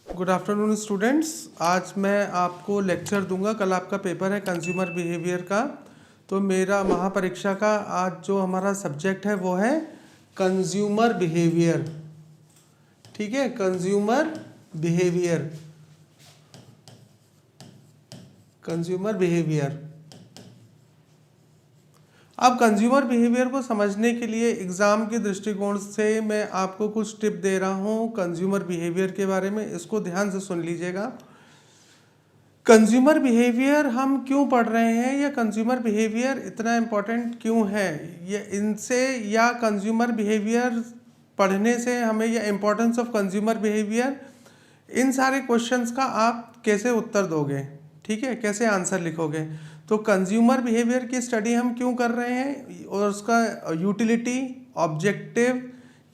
Good afternoon students. आज मैं आपको लेक्चर दूंगा। कल आपका पेपर है कंज्यूमर बिहेवियर का, तो मेरा महापरीक्षा का आज जो हमारा सब्जेक्ट है वो है कंज्यूमर बिहेवियर। ठीक है, कंज्यूमर बिहेवियर, कंज्यूमर बिहेवियर। अब कंज्यूमर बिहेवियर को समझने के लिए एग्ज़ाम के दृष्टिकोण से मैं आपको कुछ टिप दे रहा हूँ कंज्यूमर बिहेवियर के बारे में। इसको ध्यान से सुन लीजिएगा। कंज्यूमर बिहेवियर हम क्यों पढ़ रहे हैं या कंज्यूमर बिहेवियर इतना इम्पोर्टेंट क्यों है, ये इनसे या कंज्यूमर बिहेवियर पढ़ने से हमें या इम्पोर्टेंस ऑफ कंज्यूमर बिहेवियर, इन सारे क्वेश्चंस का आप कैसे उत्तर दोगे, ठीक है, कैसे आंसर लिखोगे। तो कंज्यूमर बिहेवियर की स्टडी हम क्यों कर रहे हैं और उसका यूटिलिटी, ऑब्जेक्टिव,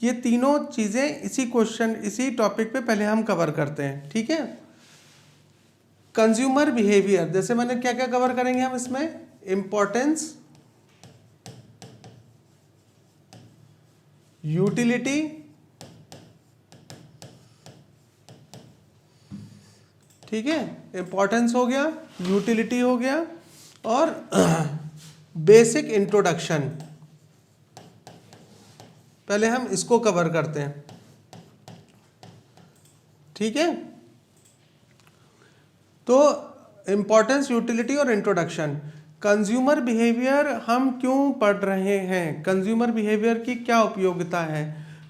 ये तीनों चीज़ें इसी क्वेश्चन, इसी टॉपिक पे पहले हम कवर करते हैं। ठीक है, कंज्यूमर बिहेवियर जैसे मैंने क्या क्या कवर करेंगे हम इसमें, इम्पोर्टेंस, यूटिलिटी, ठीक है, इंपॉर्टेंस हो गया, यूटिलिटी हो गया, और बेसिक इंट्रोडक्शन। पहले हम इसको कवर करते हैं। ठीक है, तो इंपॉर्टेंस, यूटिलिटी और इंट्रोडक्शन। कंज्यूमर बिहेवियर हम क्यों पढ़ रहे हैं, कंज्यूमर बिहेवियर की क्या उपयोगिता है।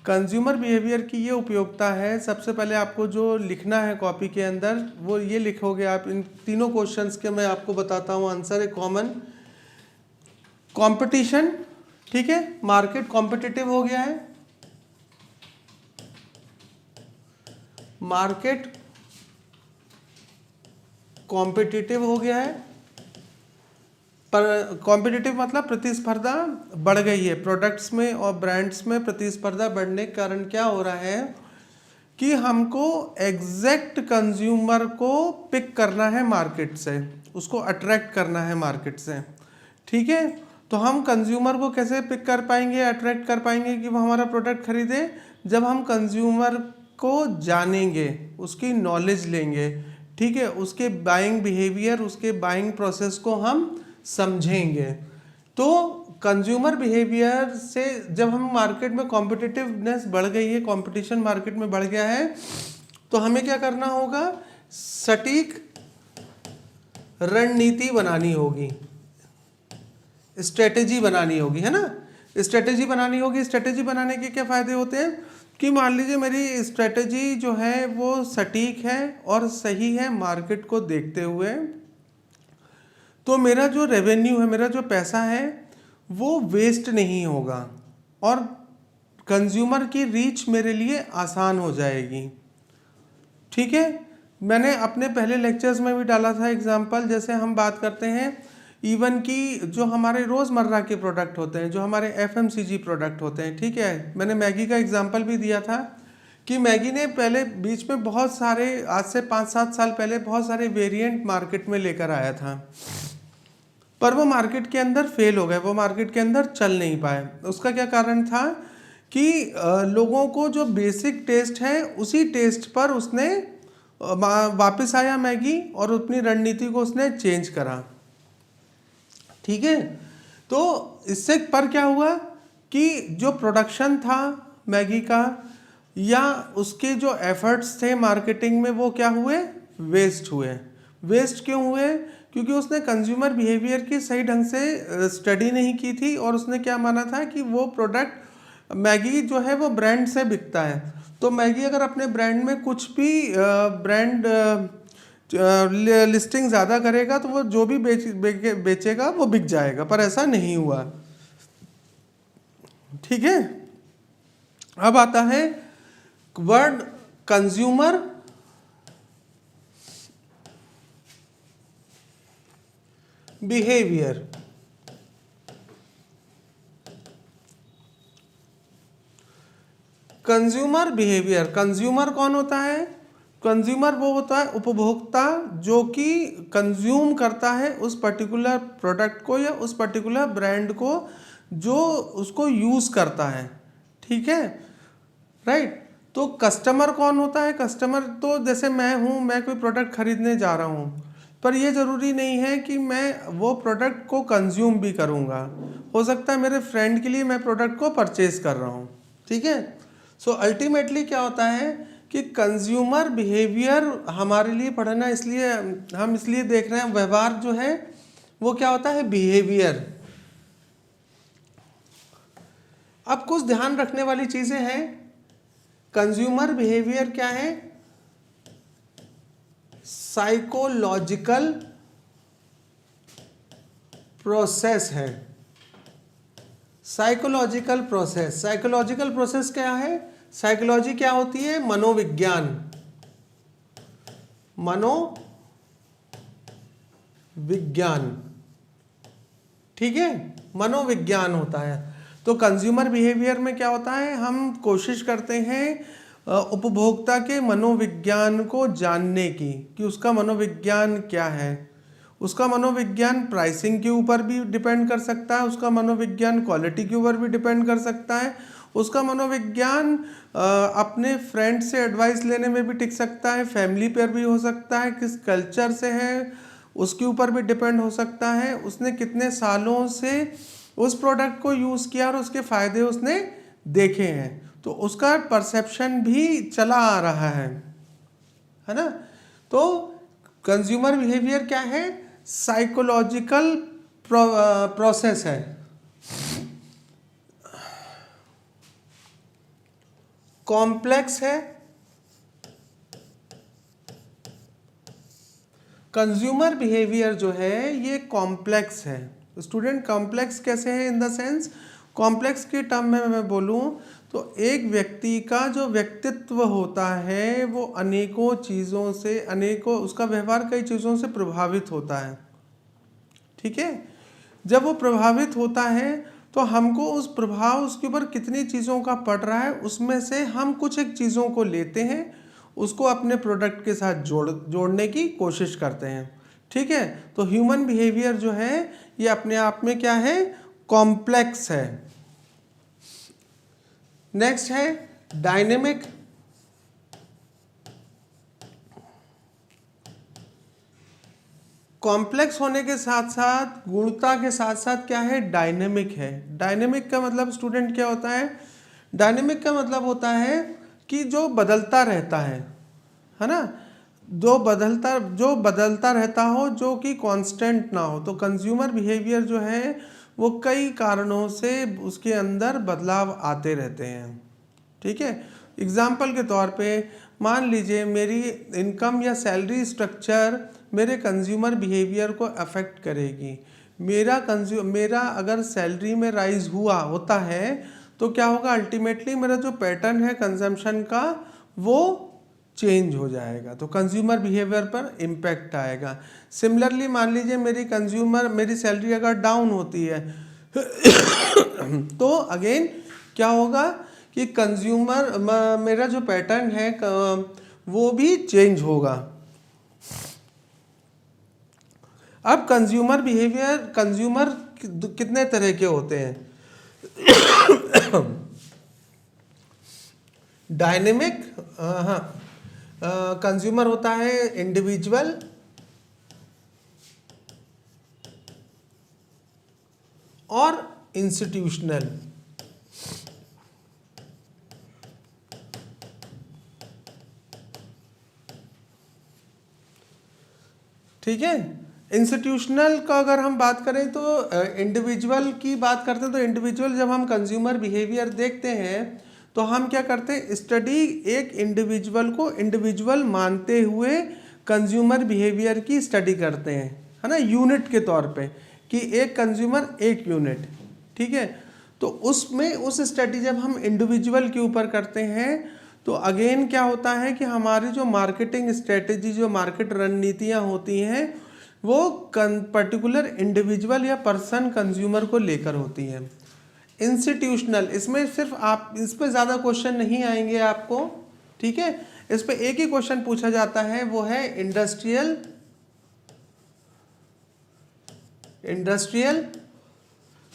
कंज्यूमर बिहेवियर की ये उपयोगिता है, सबसे पहले आपको जो लिखना है कॉपी के अंदर वो ये लिखोगे आप। इन तीनों क्वेश्चंस के मैं आपको बताता हूँ आंसर है कॉमन। कंपटीशन, ठीक है, मार्केट कॉम्पिटिटिव हो गया है, मार्केट कॉम्पिटिटिव हो गया है, पर कॉम्पिटिटिव मतलब प्रतिस्पर्धा बढ़ गई है प्रोडक्ट्स में और ब्रांड्स में। प्रतिस्पर्धा बढ़ने के कारण क्या हो रहा है कि हमको एग्जैक्ट कंज्यूमर को पिक करना है मार्केट से, उसको अट्रैक्ट करना है मार्केट से। ठीक है, तो हम कंज्यूमर को कैसे पिक कर पाएंगे, अट्रैक्ट कर पाएंगे कि वो हमारा प्रोडक्ट खरीदे, जब हम कंज्यूमर को जानेंगे, उसकी नॉलेज लेंगे, ठीक है, उसके बाइंग बिहेवियर, उसके बाइंग प्रोसेस को हम समझेंगे। तो कंज्यूमर बिहेवियर से जब हम मार्केट में कॉम्पिटिटिवनेस बढ़ गई है, कंपटीशन मार्केट में बढ़ गया है, तो हमें क्या करना होगा, सटीक रणनीति बनानी होगी, स्ट्रेटेजी बनानी होगी, है ना, स्ट्रेटेजी बनानी होगी। स्ट्रेटेजी बनाने के क्या फायदे होते हैं कि मान लीजिए मेरी स्ट्रेटेजी जो है वो सटीक है और सही है मार्केट को देखते हुए, तो मेरा जो रेवेन्यू है, मेरा जो पैसा है वो वेस्ट नहीं होगा और कंज्यूमर की रीच मेरे लिए आसान हो जाएगी। ठीक है, मैंने अपने पहले लेक्चर्स में भी डाला था एग्जांपल। जैसे हम बात करते हैं इवन की जो हमारे रोज़मर्रा के प्रोडक्ट होते हैं, जो हमारे FMCG प्रोडक्ट होते हैं, ठीक है, मैंने मैगी का एग्जांपल भी दिया था कि मैगी ने पहले बीच में बहुत सारे, आज से 5-7 साल पहले बहुत सारे वेरिएंट मार्केट में लेकर आया था, पर वो मार्केट के अंदर फेल हो गए, वो मार्केट के अंदर चल नहीं पाए। उसका क्या कारण था कि लोगों को जो बेसिक टेस्ट है उसी टेस्ट पर उसने वापस आया मैगी और अपनी रणनीति को उसने चेंज करा। ठीक है, तो इससे पर क्या हुआ कि जो प्रोडक्शन था मैगी का या उसके जो एफर्ट्स थे मार्केटिंग में, वो क्या हुए, वेस्ट हुए। वेस्ट क्यों हुए, क्योंकि उसने कंज्यूमर बिहेवियर की सही ढंग से स्टडी नहीं की थी और उसने क्या माना था कि वो प्रोडक्ट मैगी जो है वो ब्रांड से बिकता है, तो मैगी अगर अपने ब्रांड में कुछ भी ब्रांड लिस्टिंग ज़्यादा करेगा तो वो जो भी बेचेगा वो बिक जाएगा, पर ऐसा नहीं हुआ। ठीक है, अब आता है word consumer behaviour. Consumer behaviour, consumer कौन होता है, कंज्यूमर वो होता है उपभोक्ता जो कि कंज्यूम करता है उस पर्टिकुलर प्रोडक्ट को या उस पर्टिकुलर ब्रांड को जो उसको यूज़ करता है। ठीक है, राइट। तो कस्टमर कौन होता है? कस्टमर तो जैसे मैं हूँ, मैं कोई प्रोडक्ट खरीदने जा रहा हूँ, पर ये ज़रूरी नहीं है कि मैं वो प्रोडक्ट को कंज्यूम भी करूँगा। हो सकता है मेरे फ्रेंड के लिए मैं प्रोडक्ट को परचेज कर रहा हूँ, ठीक है। सो अल्टीमेटली क्या होता है कि कंज्यूमर बिहेवियर हमारे लिए पढ़ना, इसलिए हम इसलिए देख रहे हैं, व्यवहार जो है वो क्या होता है? बिहेवियर। अब कुछ ध्यान रखने वाली चीज़ें हैं। कंज्यूमर बिहेवियर क्या है? साइकोलॉजिकल प्रोसेस है। साइकोलॉजिकल प्रोसेस, साइकोलॉजिकल प्रोसेस क्या है? साइकोलॉजी क्या होती है? मनोविज्ञान, मनोविज्ञान, ठीक है, मनोविज्ञान होता है। तो कंज्यूमर बिहेवियर में क्या होता है? हम कोशिश करते हैं उपभोक्ता के मनोविज्ञान को जानने की, कि उसका मनोविज्ञान क्या है। उसका मनोविज्ञान प्राइसिंग के ऊपर भी डिपेंड कर सकता है, उसका मनोविज्ञान क्वालिटी के ऊपर भी डिपेंड कर सकता है, उसका मनोविज्ञान अपने फ्रेंड से एडवाइस लेने में भी टिक सकता है, फैमिली पर भी हो सकता है, किस कल्चर से है उसके ऊपर भी डिपेंड हो सकता है, उसने कितने सालों से उस प्रोडक्ट को यूज़ किया और उसके फ़ायदे उसने देखे हैं, तो उसका परसेप्शन भी चला आ रहा है ना। तो कंज्यूमर बिहेवियर क्या है? साइकोलॉजिकल प्रोसेस है। कॉम्प्लेक्स है। कंज्यूमर बिहेवियर जो है ये कॉम्प्लेक्स है। स्टूडेंट, कॉम्प्लेक्स कैसे है? इन द सेंस, कॉम्प्लेक्स के टर्म में मैं बोलूं तो एक व्यक्ति का जो व्यक्तित्व होता है वो अनेकों चीज़ों से, उसका व्यवहार कई चीज़ों से प्रभावित होता है, ठीक है। जब वो प्रभावित होता है तो हमको उस प्रभाव, उसके ऊपर कितनी चीज़ों का पड़ रहा है, उसमें से हम कुछ एक चीज़ों को लेते हैं, उसको अपने प्रोडक्ट के साथ जोड़ने की कोशिश करते हैं, ठीक है। तो ह्यूमन बिहेवियर जो है ये अपने आप में क्या है? कॉम्प्लेक्स है। नेक्स्ट है डायनेमिक। कॉम्प्लेक्स होने के साथ साथ, गुणता के साथ साथ क्या है? डायनेमिक है। डायनेमिक का मतलब स्टूडेंट क्या होता है? डायनेमिक का मतलब होता है कि जो बदलता रहता है ना, जो बदलता रहता हो, जो कि कांस्टेंट ना हो। तो कंज्यूमर बिहेवियर जो है वो कई कारणों से उसके अंदर बदलाव आते रहते हैं, ठीक है। एग्जाम्पल के तौर पे मान लीजिए मेरी इनकम या सैलरी स्ट्रक्चर मेरे कंज्यूमर बिहेवियर को अफेक्ट करेगी। मेरा अगर सैलरी में राइज होता है तो क्या होगा? अल्टीमेटली मेरा जो पैटर्न है कंजम्पशन का वो चेंज हो जाएगा, तो कंज्यूमर बिहेवियर पर इम्पैक्ट आएगा। सिमिलरली मान लीजिए मेरी सैलरी अगर डाउन होती है तो अगेन क्या होगा कि मेरा जो पैटर्न है वो भी चेंज होगा। अब कंज्यूमर कितने तरह के होते हैं? डायनेमिक, हाँ, कंज्यूमर होता है इंडिविजुअल, और इंस्टीट्यूशनल। ठीक है। इंस्टीट्यूशनल का अगर हम बात करें तो इंडिविजुअल की बात करते हैं, तो इंडिविजुअल जब हम कंज्यूमर बिहेवियर देखते हैं तो हम क्या करते हैं? स्टडी एक इंडिविजुअल को इंडिविजुअल मानते हुए कंज्यूमर बिहेवियर की स्टडी करते हैं, है ना, यूनिट के तौर पे, कि एक कंज्यूमर एक यूनिट, ठीक है। तो उसमें उस स्टडी जब हम इंडिविजुअल के ऊपर करते हैं तो अगेन क्या होता है कि हमारी जो मार्केटिंग स्ट्रेटेजी, जो मार्केट रणनीतियाँ होती हैं वो पर्टिकुलर इंडिविजुअल या पर्सन कंज्यूमर को लेकर होती हैं। इंस्टीट्यूशनल, इसमें सिर्फ आप इस पे ज़्यादा क्वेश्चन नहीं आएंगे आपको, ठीक है। इस पे एक ही क्वेश्चन पूछा जाता है, वो है industrial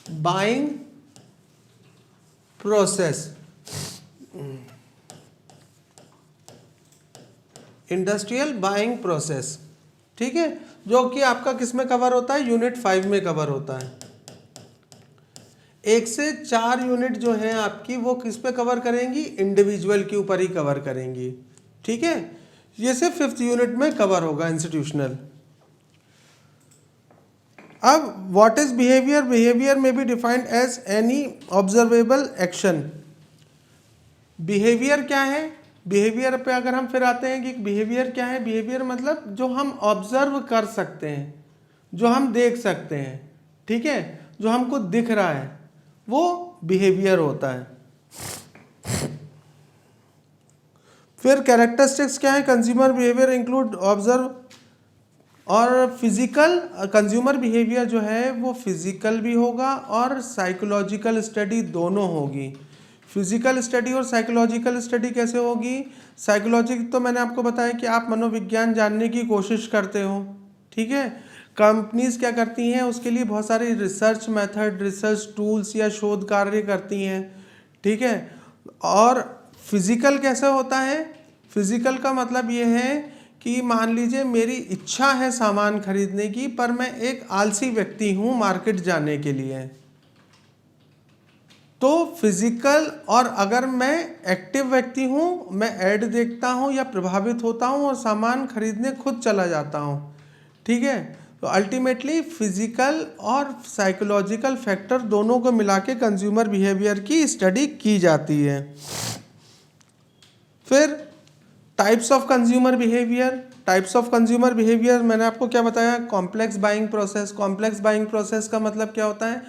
buying process. Industrial buying process, ठीक है, जो कि आपका किस में कवर होता है, यूनिट 5 में कवर होता है। 1 से 4 यूनिट जो है आपकी वो किस पे कवर करेंगी, इंडिविजुअल के ऊपर ही कवर करेंगी, ठीक है। ये सिर्फ 5th यूनिट में कवर होगा इंस्टीट्यूशनल। अब व्हाट इज बिहेवियर, बिहेवियर में be defined as any observable action. Behaviour क्या है, बिहेवियर पे अगर हम फिर आते हैं कि बिहेवियर क्या है, बिहेवियर मतलब जो हम ऑब्जर्व कर सकते हैं, जो हम देख सकते हैं, ठीक है, जो हमको दिख रहा है, वो बिहेवियर होता है। फिर कैरेक्टरिस्टिक्स क्या है, कंज्यूमर बिहेवियर इंक्लूड ऑब्जर्व और फिजिकल, कंज्यूमर बिहेवियर जो है वो फिजिकल भी होगा और साइकोलॉजिकल स्टडी दोनों होगी। फिजिकल स्टडी और साइकोलॉजिकल स्टडी कैसे होगी, साइकोलॉजिकल तो मैंने आपको बताया कि आप मनोविज्ञान जानने की कोशिश करते हो, ठीक है। कंपनीज क्या करती हैं, उसके लिए बहुत सारे रिसर्च मेथड, रिसर्च टूल्स या शोध कार्य करती हैं, ठीक है। और फिजिकल कैसे होता है, फिजिकल का मतलब ये है कि मान लीजिए मेरी इच्छा है सामान खरीदने की, पर मैं एक आलसी व्यक्ति हूँ मार्केट जाने के लिए, तो फिजिकल, और अगर मैं एक्टिव व्यक्ति हूँ, मैं ऐड देखता हूँ या प्रभावित होता हूँ और सामान खरीदने खुद चला जाता हूँ, ठीक है। तो अल्टीमेटली फिजिकल और साइकोलॉजिकल फैक्टर दोनों को मिला के कंज्यूमर बिहेवियर की स्टडी की जाती है। फिर types of consumer behaviour, types of consumer behaviour मैंने आपको क्या बताया, complex buying process. Complex buying process का मतलब क्या होता है,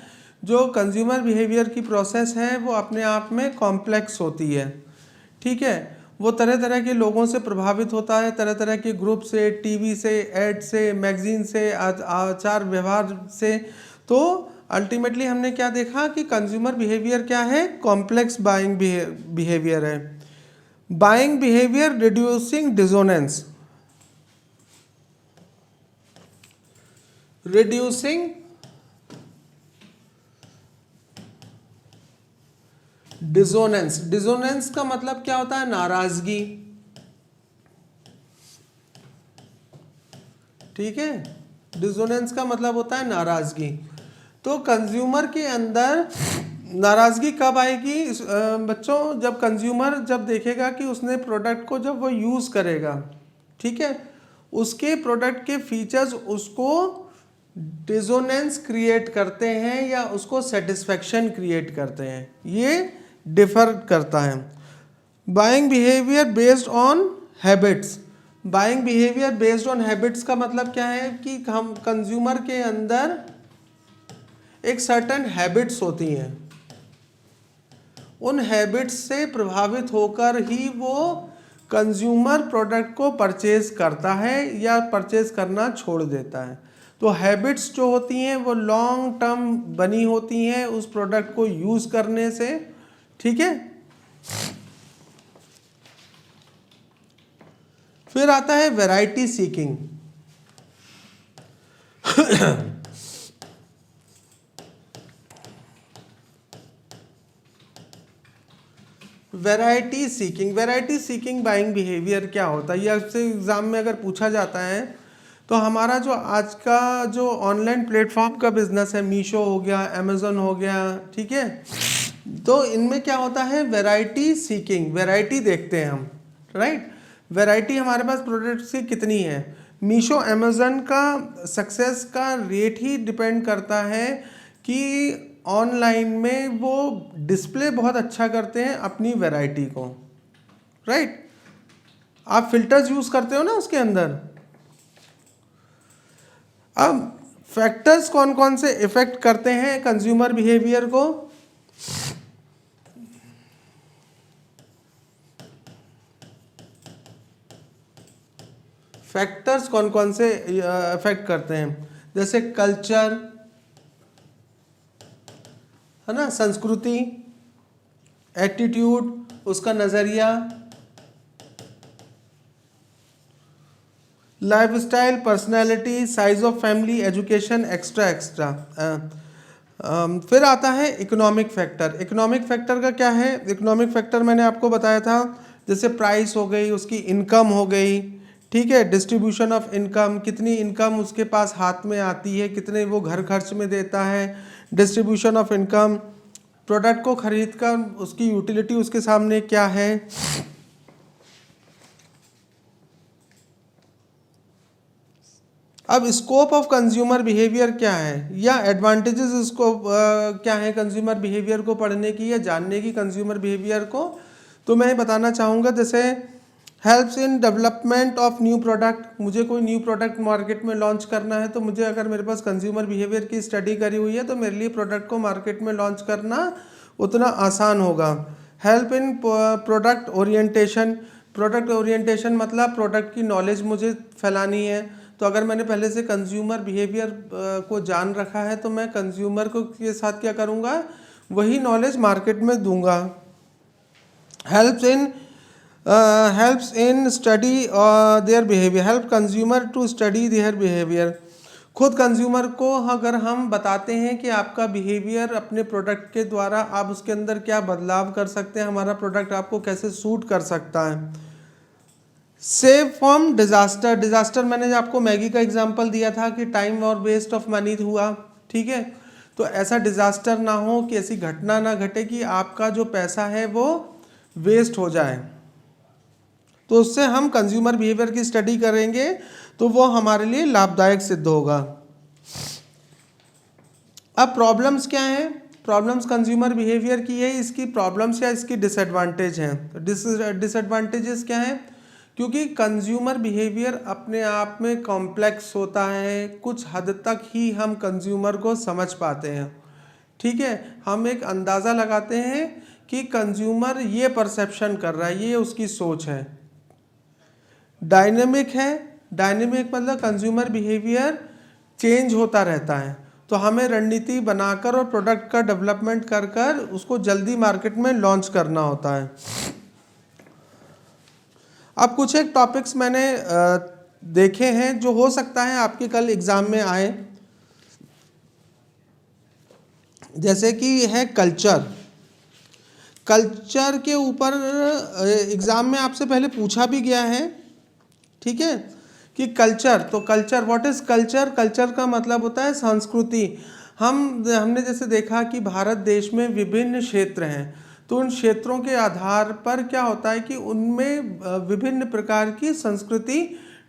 जो कंज्यूमर बिहेवियर की प्रोसेस है वो अपने आप में कॉम्प्लेक्स होती है, ठीक है। वो तरह तरह के लोगों से प्रभावित होता है, तरह तरह के ग्रुप से, टीवी से, एड से, मैगजीन से, आचार व्यवहार से। तो अल्टीमेटली हमने क्या देखा कि कंज्यूमर बिहेवियर क्या है, कॉम्प्लेक्स बाइंग बिहेवियर है। Buying behaviour reducing dissonance, reducing dissonance. Dissonance का मतलब क्या होता है, नाराजगी, ठीक है। डिसोनेंस का मतलब होता है नाराजगी। तो कंज्यूमर के अंदर नाराजगी कब आएगी बच्चों, जब कंज्यूमर जब देखेगा कि उसने प्रोडक्ट को जब वो यूज़ करेगा, ठीक है, उसके प्रोडक्ट के फीचर्स उसको डिसोनेंस क्रिएट करते हैं या उसको सेटिस्फेक्शन क्रिएट करते हैं, ये डिफर करता है। Buying behaviour based on habits, buying behaviour based on habits का मतलब क्या है कि हम कंज्यूमर के अंदर एक सर्टेन हैबिट्स होती हैं, उन हैबिट्स से प्रभावित होकर ही वो कंज्यूमर प्रोडक्ट को परचेज करता है या परचेज करना छोड़ देता है। तो हैबिट्स जो होती हैं वो लॉन्ग टर्म बनी होती हैं उस प्रोडक्ट को यूज़ करने से, ठीक है। फिर आता है variety seeking. Variety seeking, variety seeking buying behaviour क्या होता है, ये आपसे एग्जाम में अगर पूछा जाता है तो हमारा जो आज का जो ऑनलाइन प्लेटफॉर्म का बिजनेस है, मीशो हो गया, अमेजोन हो गया, ठीक है, तो इनमें क्या होता है, वैरायटी सीकिंग, वैरायटी देखते हैं हम, राइट। वैरायटी हमारे पास प्रोडक्ट्स की कितनी है। मीशो अमेजोन का सक्सेस का रेट ही डिपेंड करता है कि ऑनलाइन में वो डिस्प्ले बहुत अच्छा करते हैं अपनी वैरायटी को, राइट। आप फिल्टर्स यूज़ करते हो ना उसके अंदर। अब फैक्टर्स कौन कौन से इफेक्ट करते हैं कंज्यूमर बिहेवियर को, फैक्टर्स कौन कौन से इफेक्ट करते हैं, जैसे कल्चर है ना, संस्कृति, एटीट्यूड, उसका नज़रिया, lifestyle, personality, size of family, education, extra extra. फिर आता है इकोनॉमिक फैक्टर। इकोनॉमिक फैक्टर का क्या है, इकोनॉमिक फैक्टर मैंने आपको बताया था, जैसे प्राइस हो गई, उसकी इनकम हो गई, ठीक है, डिस्ट्रीब्यूशन ऑफ इनकम, कितनी इनकम उसके पास हाथ में आती है, कितने वो घर खर्च में देता है, डिस्ट्रीब्यूशन ऑफ इनकम, प्रोडक्ट को खरीद कर उसकी यूटिलिटी उसके सामने क्या है। अब स्कोप ऑफ कंज्यूमर बिहेवियर क्या है या एडवांटेजेस इसको क्या है कंज्यूमर बिहेवियर को पढ़ने की या जानने की कंज्यूमर बिहेवियर को, तो मैं बताना चाहूँगा जैसे helps in development of new product, मुझे कोई न्यू प्रोडक्ट मार्केट में लॉन्च करना है तो मुझे अगर मेरे पास कंज्यूमर बिहेवियर की स्टडी करी हुई है तो मेरे लिए प्रोडक्ट को मार्केट में लॉन्च करना उतना आसान होगा। Help in product orientation, product orientation मतलब प्रोडक्ट की नॉलेज मुझे फैलानी है, तो अगर मैंने पहले से कंज्यूमर बिहेवियर को जान रखा है तो मैं कंज्यूमर को के साथ क्या करूँगा, वही नॉलेज मार्केट में दूंगा। Helps in study their behaviour, help consumer to study their behaviour, खुद कंज्यूमर को अगर हम बताते हैं कि आपका बिहेवियर अपने प्रोडक्ट के द्वारा आप उसके अंदर क्या बदलाव कर सकते हैं, हमारा प्रोडक्ट आपको कैसे सूट कर सकता है। सेव फ्रॉम डिजास्टर, डिजास्टर मैंने आपको मैगी का एग्जांपल दिया था कि टाइम और वेस्ट ऑफ मनी हुआ, ठीक है, तो ऐसा डिजास्टर ना हो कि ऐसी घटना ना घटे कि आपका जो पैसा है वो वेस्ट हो जाए, तो उससे हम कंज्यूमर बिहेवियर की स्टडी करेंगे तो वो हमारे लिए लाभदायक सिद्ध होगा। अब प्रॉब्लम्स क्या हैं, प्रॉब्लम्स कंज्यूमर बिहेवियर की है, इसकी प्रॉब्लम्स या इसकी डिसएडवांटेज हैं। डिसएडवांटेजेस क्या हैं, क्योंकि कंज्यूमर बिहेवियर अपने आप में कॉम्प्लेक्स होता है, कुछ हद तक ही हम कंज्यूमर को समझ पाते हैं, ठीक है, हम एक अंदाज़ा लगाते हैं कि कंज्यूमर ये परसेप्शन कर रहा है, ये उसकी सोच है। डायनेमिक है, डायनेमिक मतलब कंज्यूमर बिहेवियर चेंज होता रहता है, तो हमें रणनीति बनाकर और प्रोडक्ट का डेवलपमेंट कर कर उसको जल्दी मार्केट में लॉन्च करना होता है। अब कुछ एक टॉपिक्स मैंने देखे हैं जो हो सकता है आपके कल एग्जाम में आए, जैसे कि है कल्चर, कल्चर के ऊपर एग्जाम में आपसे पहले पूछा भी गया है, ठीक है, कि कल्चर, तो culture what is culture, culture का मतलब होता है संस्कृति। हमने जैसे देखा कि भारत देश में विभिन्न क्षेत्र हैं, तो उन क्षेत्रों के आधार पर क्या होता है कि उनमें विभिन्न प्रकार की संस्कृति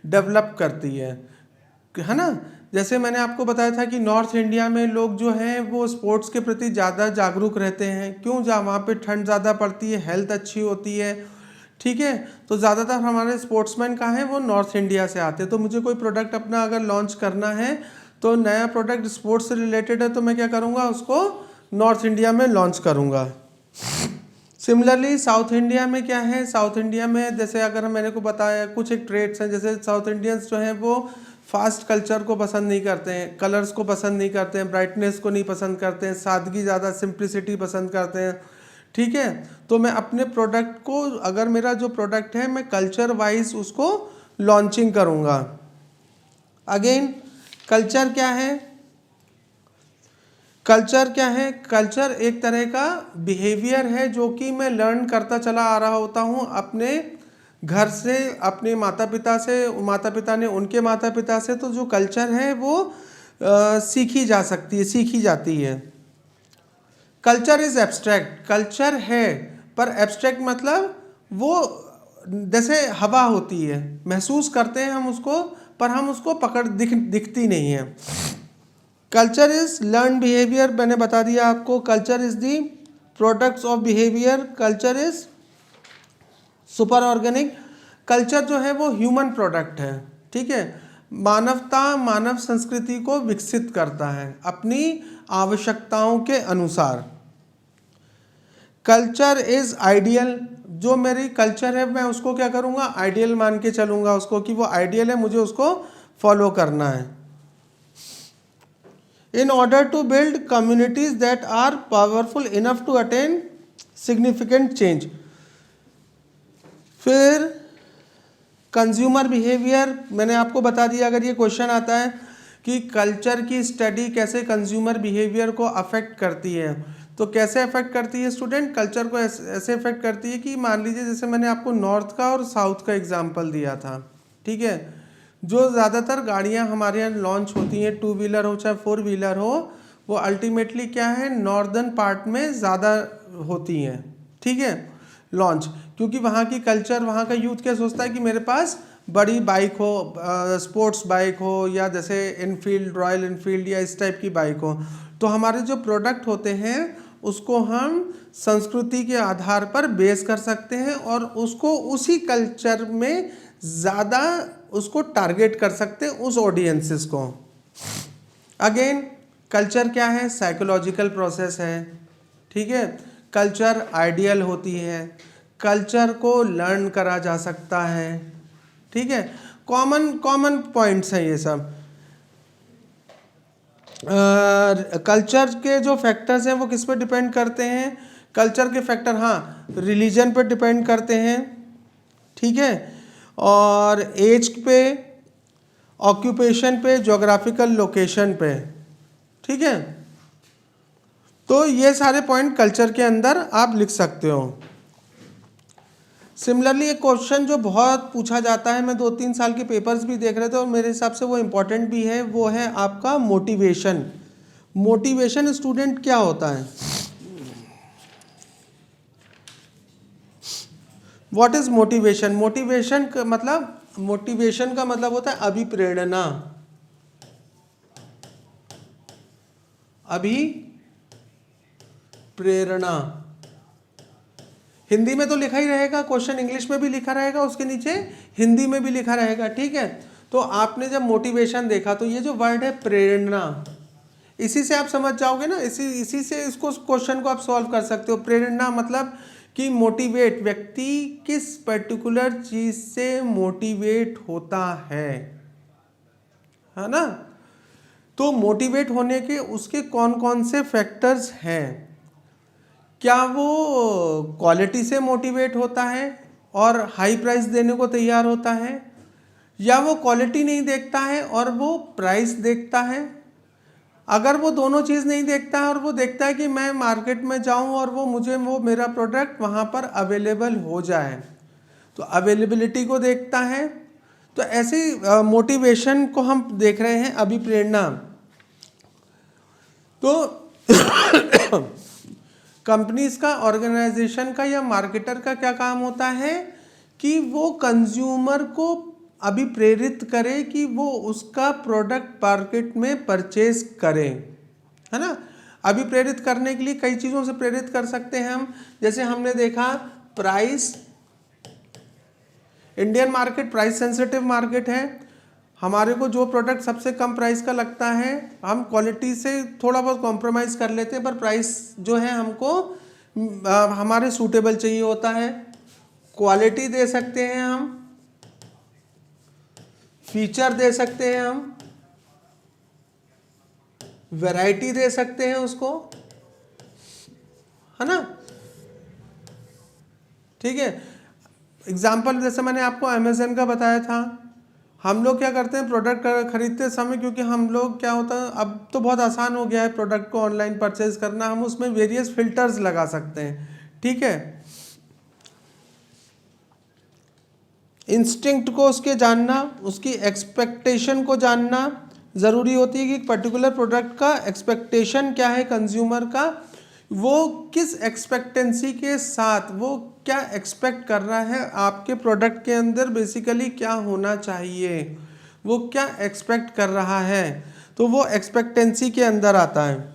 डेवलप करती है ना। जैसे मैंने आपको बताया था कि नॉर्थ इंडिया में लोग जो हैं वो स्पोर्ट्स के प्रति ज़्यादा जागरूक रहते हैं, क्यों, जहाँ वहाँ पे ठंड ज़्यादा पड़ती है, हेल्थ अच्छी होती है, ठीक है, तो ज़्यादातर हमारे स्पोर्ट्समैन कहाँ हैं, वो नॉर्थ इंडिया से आते हैं। तो मुझे कोई प्रोडक्ट अपना अगर लॉन्च करना है तो नया प्रोडक्ट स्पोर्ट्स से रिलेटेड है तो मैं क्या करूँगा, उसको नॉर्थ इंडिया में लॉन्च करूँगा। सिमिलरली साउथ इंडिया में क्या है, साउथ इंडिया में जैसे अगर मैंने को बताया कुछ एक ट्रेड्स हैं, जैसे साउथ इंडियंस जो हैं वो फास्ट कल्चर को पसंद नहीं करते हैं, कलर्स को पसंद नहीं करते हैं, ब्राइटनेस को नहीं पसंद करते हैं, सादगी ज़्यादा, सिंप्लिसिटी पसंद करते हैं, ठीक है, तो मैं अपने प्रोडक्ट को, अगर मेरा जो प्रोडक्ट है मैं कल्चर वाइज उसको लॉन्चिंग करूँगा। अगेन कल्चर क्या है, कल्चर क्या है, कल्चर एक तरह का बिहेवियर है जो कि मैं लर्न करता चला आ रहा होता हूँ अपने घर से, अपने माता पिता से, माता पिता ने उनके माता पिता से, तो जो कल्चर है वो सीखी जा सकती है, सीखी जाती है। कल्चर इज एब्स्ट्रैक्ट, कल्चर है पर एब्स्ट्रैक्ट मतलब वो जैसे हवा होती है, महसूस करते हैं हम उसको पर हम उसको दिखती नहीं है। कल्चर इज लर्न बिहेवियर, मैंने बता दिया आपको, culture is the products of behaviour, culture is super organic, culture जो है वो ह्यूमन प्रोडक्ट है, ठीक है, मानवता, मानव संस्कृति को विकसित करता है अपनी आवश्यकताओं के अनुसार। कल्चर इज आइडियल, जो मेरी कल्चर है मैं उसको क्या करूँगा, आइडियल मान के चलूँगा उसको कि वो आइडियल है, मुझे उसको फॉलो करना है। In order to build communities that are powerful enough to attain significant change। फिर कंज्यूमर बिहेवियर मैंने आपको बता दिया, अगर ये क्वेश्चन आता है कि कल्चर की स्टडी कैसे कंज्यूमर बिहेवियर को अफेक्ट करती है, तो कैसे अफेक्ट करती है स्टूडेंट, कल्चर को ऐसे अफेक्ट करती है कि मान लीजिए जैसे मैंने आपको नॉर्थ का और साउथ का एग्जाम्पल दिया था, ठीक है। जो ज़्यादातर गाड़ियाँ हमारे यहाँ लॉन्च होती हैं, 2 व्हीलर हो चाहे 4 व्हीलर हो, वो अल्टीमेटली क्या है, नॉर्दर्न पार्ट में ज़्यादा होती हैं, ठीक है, लॉन्च। क्योंकि वहाँ की कल्चर, वहाँ का यूथ क्या सोचता है कि मेरे पास बड़ी बाइक हो, स्पोर्ट्स बाइक हो, या जैसे इनफील्ड, रॉयल इनफील्ड या इस टाइप की बाइक हो। तो हमारे जो प्रोडक्ट होते हैं उसको हम संस्कृति के आधार पर बेस कर सकते हैं और उसको उसी कल्चर में ज़्यादा उसको टारगेट कर सकते हैं, उस ऑडियंसेस को। अगेन कल्चर क्या है, साइकोलॉजिकल प्रोसेस है, ठीक है। कल्चर आइडियल होती है, कल्चर को लर्न करा जा सकता है, ठीक है। कॉमन पॉइंट्स हैं ये सब। कल्चर के जो फैक्टर्स हैं वो किस पे डिपेंड करते हैं, कल्चर के फैक्टर, हाँ, रिलीजन पे डिपेंड करते हैं, ठीक है, और एज पे, ऑक्यूपेशन पे, ज्योग्राफिकल लोकेशन पे, ठीक है। तो ये सारे पॉइंट कल्चर के अंदर आप लिख सकते हो। सिमिलरली एक क्वेश्चन जो बहुत पूछा जाता है, मैं 2-3 साल के पेपर्स भी देख रहे थे और मेरे हिसाब से वो इम्पोर्टेंट भी है, वो है आपका मोटिवेशन। मोटिवेशन स्टूडेंट क्या होता है, व्हाट इज मोटिवेशन? मोटिवेशन का मतलब होता है अभिप्रेरणा। अभिप्रेरणा हिंदी में तो लिखा ही रहेगा, क्वेश्चन इंग्लिश में भी लिखा रहेगा, उसके नीचे हिंदी में भी लिखा रहेगा, ठीक है। तो आपने जब मोटिवेशन देखा तो ये जो वर्ड है प्रेरणा, इसी से आप समझ जाओगे ना, इसी से इसको क्वेश्चन को आप सॉल्व कर सकते हो। प्रेरणा मतलब कि मोटिवेट, व्यक्ति किस पर्टिकुलर चीज से मोटिवेट होता है ना। तो मोटिवेट होने के उसके कौन कौन से फैक्टर्स हैं, क्या वो क्वालिटी से मोटिवेट होता है और हाई प्राइस देने को तैयार होता है, या वो क्वालिटी नहीं देखता है और वो प्राइस देखता है। अगर वो दोनों चीज़ नहीं देखता है और वो देखता है कि मैं मार्केट में जाऊं और वो मेरा प्रोडक्ट वहां पर अवेलेबल हो जाए, तो अवेलेबिलिटी को देखता है। तो ऐसे मोटिवेशन को हम देख रहे हैं, अभिप्रेरणा। तो कंपनीज का, ऑर्गेनाइजेशन का या मार्केटर का क्या काम होता है कि वो कंज्यूमर को अभिप्रेरित करे कि वो उसका प्रोडक्ट मार्केट में परचेज करे, है ना। अभिप्रेरित करने के लिए कई चीज़ों से प्रेरित कर सकते हैं हम, जैसे हमने देखा price. Indian market price sensitive market है, हमारे को जो प्रोडक्ट सबसे कम प्राइस का लगता है हम क्वालिटी से थोड़ा बहुत कॉम्प्रोमाइज़ कर लेते हैं, पर प्राइस जो है हमको हमारे सूटेबल चाहिए होता है। क्वालिटी दे सकते हैं हम, फीचर दे सकते हैं हम, वैरायटी दे सकते हैं उसको, है ना, ठीक है। एग्जाम्पल जैसे मैंने आपको अमेज़न का बताया था, हम लोग क्या करते हैं प्रोडक्ट खरीदते समय, क्योंकि हम लोग क्या होता है, अब तो बहुत आसान हो गया है प्रोडक्ट को ऑनलाइन परचेज करना, हम उसमें वेरियस फिल्टर्स लगा सकते हैं, ठीक है। इंस्टिंक्ट को उसके जानना, उसकी एक्सपेक्टेशन को जानना ज़रूरी होती है कि पर्टिकुलर प्रोडक्ट का एक्सपेक्टेशन क्या है कंज्यूमर का, वो किस एक्सपेक्टेंसी के साथ, वो क्या एक्सपेक्ट कर रहा है आपके प्रोडक्ट के अंदर, बेसिकली क्या होना चाहिए, वो क्या एक्सपेक्ट कर रहा है, तो वो एक्सपेक्टेंसी के अंदर आता है।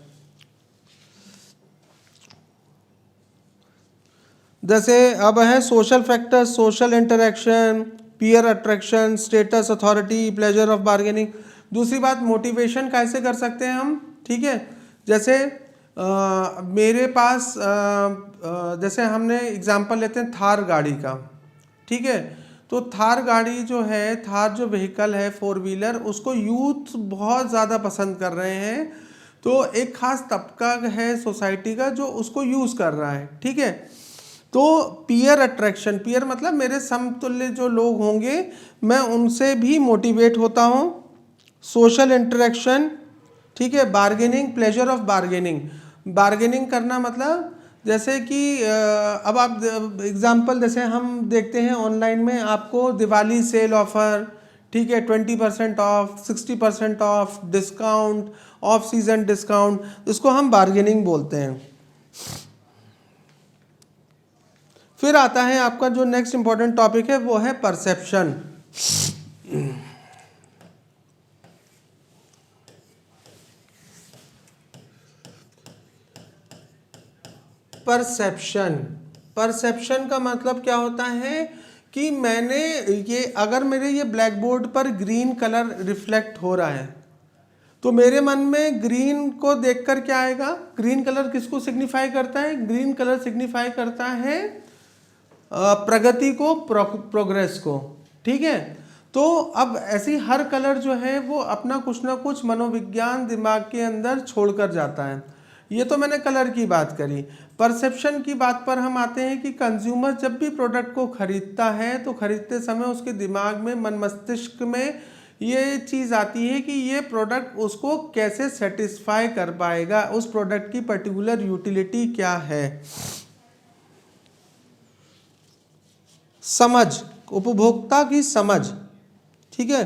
जैसे अब है social factors, social interaction, peer attraction, status, authority, pleasure of bargaining. दूसरी बात, मोटिवेशन कैसे कर सकते हैं हम, ठीक है। जैसे मेरे पास जैसे हमने एग्जांपल लेते हैं थार गाड़ी का, ठीक है। तो थार गाड़ी जो है, थार जो व्हीकल है 4 व्हीलर, उसको यूथ बहुत ज़्यादा पसंद कर रहे हैं। तो एक खास तबका है सोसाइटी का जो उसको यूज़ कर रहा है, ठीक है। तो पीयर अट्रैक्शन, पीयर मतलब मेरे समतुल्य जो लोग होंगे, मैं उनसे भी मोटिवेट होता हूँ। सोशल इंटरेक्शन, ठीक है। Bargaining, pleasure of bargaining, bargaining करना मतलब जैसे कि अब आप एग्जांपल जैसे हम देखते हैं ऑनलाइन में आपको दिवाली सेल ऑफर, ठीक है, 20% of, 60% of, discount, off season discount, इसको हम बार्गेनिंग बोलते हैं। फिर आता है आपका जो नेक्स्ट इंपॉर्टेंट टॉपिक है वो है परसेप्शन। परसेप्शन का मतलब क्या होता है कि मैंने ये, अगर मेरे ये ब्लैक बोर्ड पर ग्रीन कलर रिफ्लेक्ट हो रहा है तो मेरे मन में ग्रीन को देखकर क्या आएगा? ग्रीन कलर किसको सिग्निफाई करता है? ग्रीन कलर सिग्निफाई करता है प्रगति को, प्रोग्रेस को। ठीक है, तो अब ऐसी हर कलर जो है वो अपना कुछ ना कुछ मनोविज्ञान दिमाग के अंदर छोड़कर जाता है। ये तो मैंने कलर की बात करी। परसेप्शन की बात पर हम आते हैं कि कंज्यूमर जब भी प्रोडक्ट को खरीदता है तो खरीदते समय उसके दिमाग में, मन मस्तिष्क में ये चीज़ आती है कि ये प्रोडक्ट उसको कैसे सेटिस्फाई कर पाएगा, उस प्रोडक्ट की पर्टिकुलर यूटिलिटी क्या है। समझ, उपभोक्ता की समझ। ठीक है,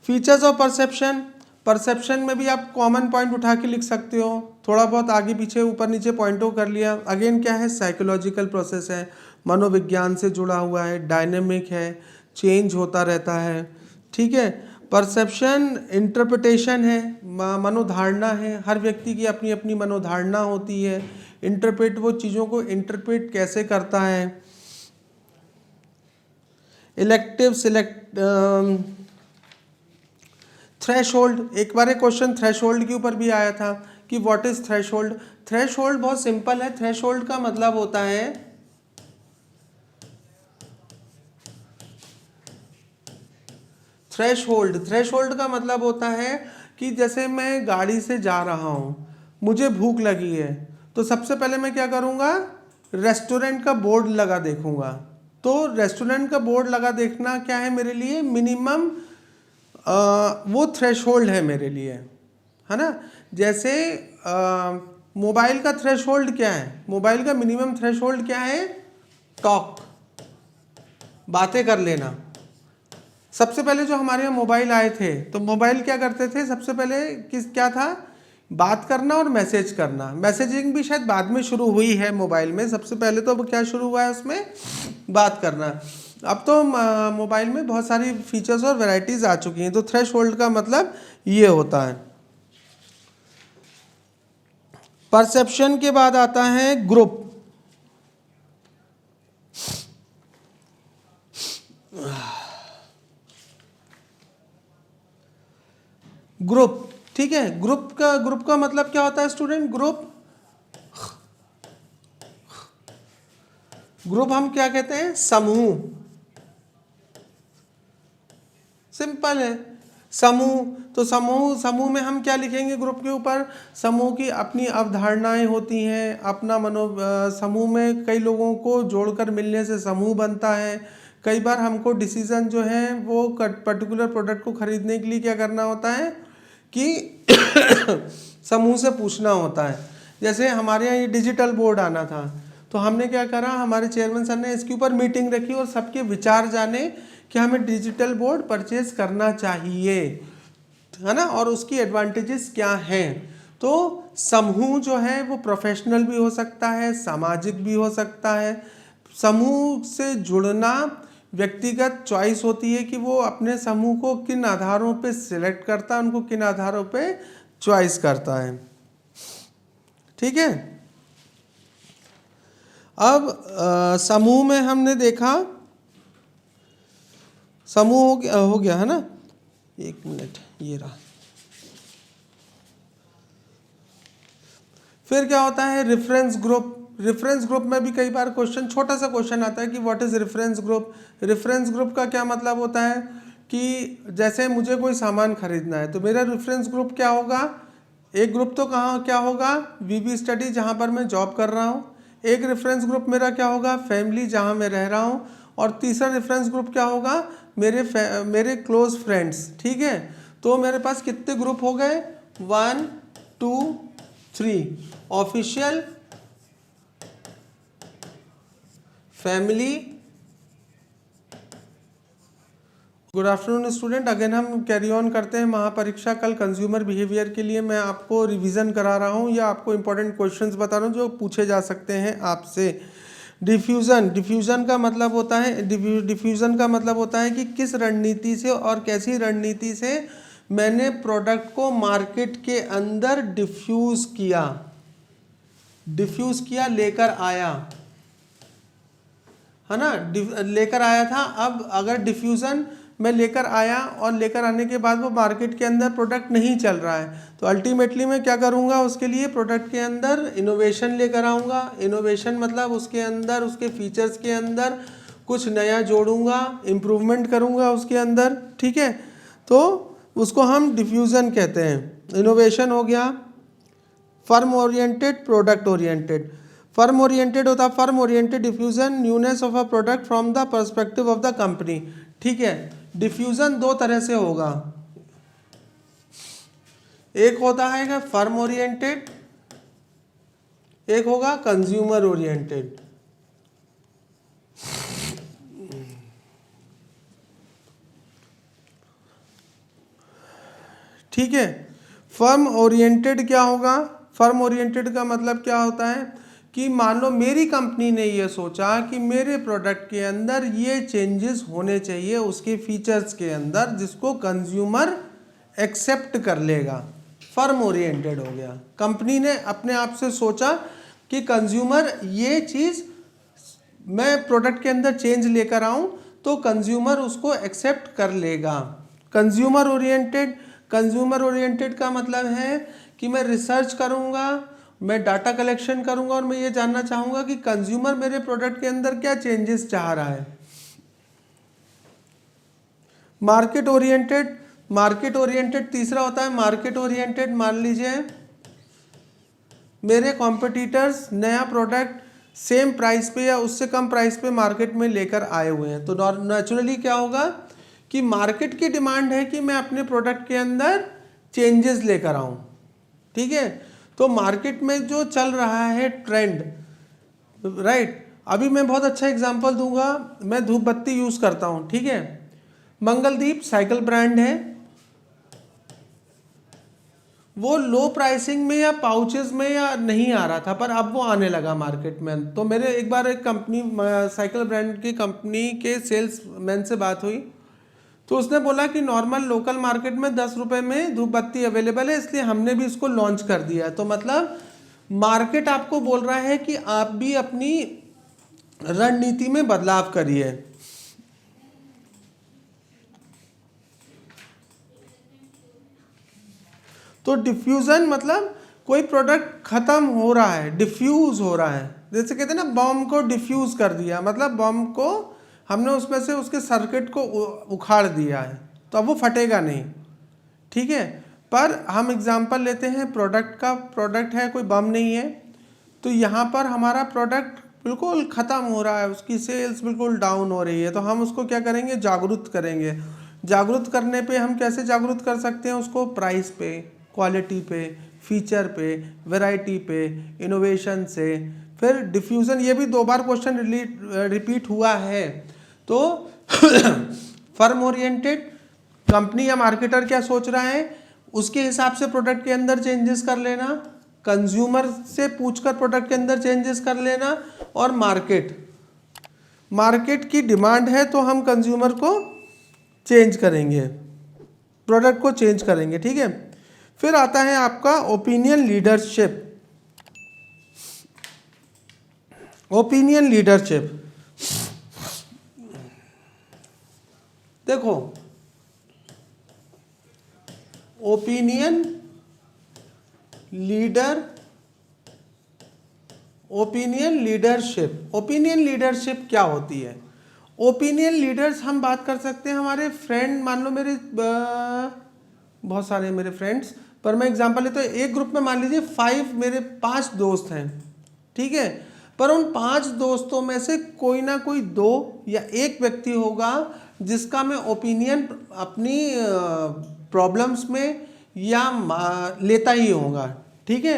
फीचर्स ऑफ परसेप्शन। परसेप्शन में भी आप कॉमन पॉइंट उठा के लिख सकते हो, थोड़ा बहुत आगे पीछे ऊपर नीचे पॉइंटों कर लिया। अगेन क्या है? साइकोलॉजिकल प्रोसेस है, मनोविज्ञान से जुड़ा हुआ है, डायनेमिक है, चेंज होता रहता है। ठीक है, परसेप्शन इंटरप्रिटेशन है, मनोधारणा है, हर व्यक्ति की अपनी अपनी मनोधारणा होती है। इंटरप्रेट, वो चीज़ों को इंटरप्रेट कैसे करता है। इलेक्टिव सिलेक्ट, थ्रेशोल्ड, एक बार एक क्वेश्चन थ्रेशोल्ड के ऊपर भी आया था कि व्हाट इज थ्रेशोल्ड। थ्रेशोल्ड बहुत सिंपल है। थ्रेशोल्ड का मतलब होता है थ्रेशोल्ड का मतलब होता है कि जैसे मैं गाड़ी से जा रहा हूँ, मुझे भूख लगी है, तो सबसे पहले मैं क्या करूँगा? रेस्टोरेंट का बोर्ड लगा देखूंगा। तो रेस्टोरेंट का बोर्ड लगा देखना क्या है मेरे लिए? मिनिमम वो थ्रेशोल्ड है मेरे लिए, है ना। जैसे मोबाइल का थ्रेशोल्ड क्या है? मोबाइल का मिनिमम थ्रेशोल्ड क्या है? टॉक, बातें कर लेना। सबसे पहले जो हमारे यहाँ मोबाइल आए थे तो मोबाइल क्या करते थे? सबसे पहले क्या था? बात करना और मैसेज करना। मैसेजिंग भी शायद बाद में शुरू हुई है मोबाइल में, सबसे पहले तो क्या शुरू हुआ है उसमें? बात करना। अब तो मोबाइल में बहुत सारी फीचर्स और वैरायटीज आ चुकी हैं। तो थ्रेशोल्ड का मतलब ये होता है। परसेप्शन के बाद आता है ग्रुप। ग्रुप, ठीक है, ग्रुप का मतलब क्या होता है स्टूडेंट? ग्रुप हम क्या कहते हैं? समूह। सिंपल है, समूह। तो समूह में हम क्या लिखेंगे? ग्रुप के ऊपर समूह की अपनी अवधारणाएं होती हैं, अपना समूह में कई लोगों को जोड़कर मिलने से समूह बनता है। कई बार हमको डिसीजन जो है वो पर्टिकुलर प्रोडक्ट को खरीदने के लिए क्या करना होता है कि समूह से पूछना होता है। जैसे हमारे यहाँ ये डिजिटल बोर्ड आना था तो हमने क्या करा, हमारे चेयरमैन सर ने इसके ऊपर मीटिंग रखी और सबके विचार जाने कि हमें डिजिटल बोर्ड परचेज करना चाहिए, है ना, और उसकी एडवांटेजेस क्या हैं। तो समूह जो है वो प्रोफेशनल भी हो सकता है, सामाजिक भी हो सकता है। समूह से जुड़ना व्यक्तिगत चॉइस होती है कि वो अपने समूह को किन आधारों पे सिलेक्ट करता है, उनको किन आधारों पे चॉइस करता है। ठीक है, अब समूह में हमने देखा, समूह हो गया है ना। एक मिनट, ये रहा। फिर क्या होता है? Reference group. रेफरेंस ग्रुप में भी कई बार क्वेश्चन, छोटा सा क्वेश्चन आता है कि what is reference group. Reference group का क्या मतलब होता है कि जैसे मुझे कोई सामान खरीदना है तो मेरा रेफरेंस ग्रुप क्या होगा? एक ग्रुप तो कहाँ क्या होगा? वीबी स्टडी, जहाँ पर मैं जॉब कर रहा हूँ। एक रेफरेंस ग्रुप मेरा क्या होगा? फैमिली, जहाँ मैं रह रहा हूँ। और तीसरा रेफरेंस ग्रुप क्या होगा? मेरे क्लोज फ्रेंड्स। ठीक है, तो मेरे पास कितने ग्रुप हो गए? 1 2 3। Official, family good afternoon student, again हम कैरी ऑन करते हैं महापरीक्षा कल कंज्यूमर बिहेवियर के लिए। मैं आपको रिवीजन करा रहा हूँ या आपको इंपॉर्टेंट क्वेश्चंस बता रहा हूँ जो पूछे जा सकते हैं आपसे। डिफ्यूज़न का मतलब होता है कि किस रणनीति से और कैसी रणनीति से मैंने प्रोडक्ट को मार्केट के अंदर डिफ्यूज़ किया, लेकर आया, है ना, लेकर आया था। अब अगर डिफ्यूज़न मैं लेकर आया और लेकर आने के बाद वो मार्केट के अंदर प्रोडक्ट नहीं चल रहा है, तो अल्टीमेटली मैं क्या करूँगा, उसके लिए प्रोडक्ट के अंदर इनोवेशन लेकर आऊँगा। इनोवेशन मतलब उसके अंदर, उसके फीचर्स के अंदर कुछ नया जोड़ूंगा, इम्प्रूवमेंट करूँगा उसके अंदर, ठीक है। तो उसको हम डिफ्यूज़न कहते हैं। इनोवेशन हो गया। Firm oriented, product oriented. Firm oriented होता है firm oriented diffusion, newness of a product from the perspective of the company, ठीक है। डिफ्यूजन दो तरह से होगा, एक होता है फर्म ओरिएंटेड, एक होगा कंज्यूमर ओरिएंटेड। ठीक है। फर्म ओरिएंटेड क्या होगा? फर्म ओरिएंटेड का मतलब क्या होता है कि मान लो मेरी कंपनी ने ये सोचा कि मेरे प्रोडक्ट के अंदर ये चेंजेस होने चाहिए उसके फीचर्स के अंदर, जिसको कंज्यूमर एक्सेप्ट कर लेगा, फर्म ओरिएंटेड हो गया। कंपनी ने अपने आप से सोचा कि कंज्यूमर ये चीज़ मैं प्रोडक्ट के अंदर चेंज लेकर आऊँ तो कंज्यूमर उसको एक्सेप्ट कर लेगा। कंज्यूमर ओरिएंटेड का मतलब है कि मैं रिसर्च करूँगा, मैं डाटा कलेक्शन करूँगा और मैं ये जानना चाहूँगा कि कंज्यूमर मेरे प्रोडक्ट के अंदर क्या चेंजेस चाह रहा है। मार्केट ओरिएंटेड तीसरा होता है मार्केट ओरिएंटेड। मान लीजिए मेरे कॉम्पिटिटर्स नया प्रोडक्ट सेम प्राइस पे या उससे कम प्राइस पे मार्केट में लेकर आए हुए हैं, तो नेचुरली क्या होगा कि मार्केट की डिमांड है कि मैं अपने प्रोडक्ट के अंदर चेंजेस लेकर आऊं, ठीक है। तो मार्केट में जो चल रहा है ट्रेंड, राइट। अभी मैं बहुत अच्छा एग्जांपल दूंगा, मैं धूप बत्ती यूज करता हूं, ठीक है। मंगलदीप साइकिल ब्रांड है, वो लो प्राइसिंग में या पाउचेस में या नहीं आ रहा था, पर अब वो आने लगा मार्केट में। तो मेरे एक बार एक कंपनी, साइकिल ब्रांड की कंपनी के सेल्समैन से बात हुई, तो उसने बोला कि नॉर्मल लोकल मार्केट में 10 रुपये में धूप बत्ती अवेलेबल है, इसलिए हमने भी इसको लॉन्च कर दिया। तो मतलब मार्केट आपको बोल रहा है कि आप भी अपनी रणनीति में बदलाव करिए। तो डिफ्यूजन मतलब कोई प्रोडक्ट खत्म हो रहा है, डिफ्यूज हो रहा है। जैसे कहते हैं ना, बॉम्ब को डिफ्यूज कर दिया, मतलब बॉम्ब को हमने उसमें से उसके सर्किट को उखाड़ दिया है, तो अब वो फटेगा नहीं, ठीक है। पर हम एग्जांपल लेते हैं प्रोडक्ट का। प्रोडक्ट है, कोई बम नहीं है, तो यहाँ पर हमारा प्रोडक्ट बिल्कुल ख़त्म हो रहा है, उसकी सेल्स बिल्कुल डाउन हो रही है, तो हम उसको क्या करेंगे, जागरूक करेंगे। जागरूक करने पे हम कैसे जागरूक कर सकते हैं उसको? प्राइस पे, क्वालिटी पे, फीचर पे, वैरायटी पे, इनोवेशन से। फिर डिफ्यूज़न, ये भी 2 बार क्वेश्चन रिपीट हुआ है। तो फर्म ओरिएंटेड, कंपनी या मार्केटर क्या सोच रहा है उसके हिसाब से प्रोडक्ट के अंदर चेंजेस कर लेना, कंज्यूमर से पूछकर प्रोडक्ट के अंदर चेंजेस कर लेना। और मार्केट की डिमांड है तो हम कंज्यूमर को चेंज करेंगे, प्रोडक्ट को चेंज करेंगे, ठीक है। फिर आता है आपका ओपिनियन लीडरशिप। ओपिनियन लीडरशिप, देखो ओपिनियन लीडरशिप क्या होती है? ओपिनियन लीडर्स हम बात कर सकते हैं हमारे फ्रेंड, मान लो मेरे बहुत सारे मेरे फ्रेंड्स, पर मैं एग्जांपल लेता हूँ। एक ग्रुप में मान लीजिए 5 दोस्त हैं, ठीक है। पर उन 5 दोस्तों में से कोई ना कोई 2 या 1 व्यक्ति होगा जिसका मैं ओपिनियन अपनी प्रॉब्लम्स में या लेता ही होगा, ठीक है।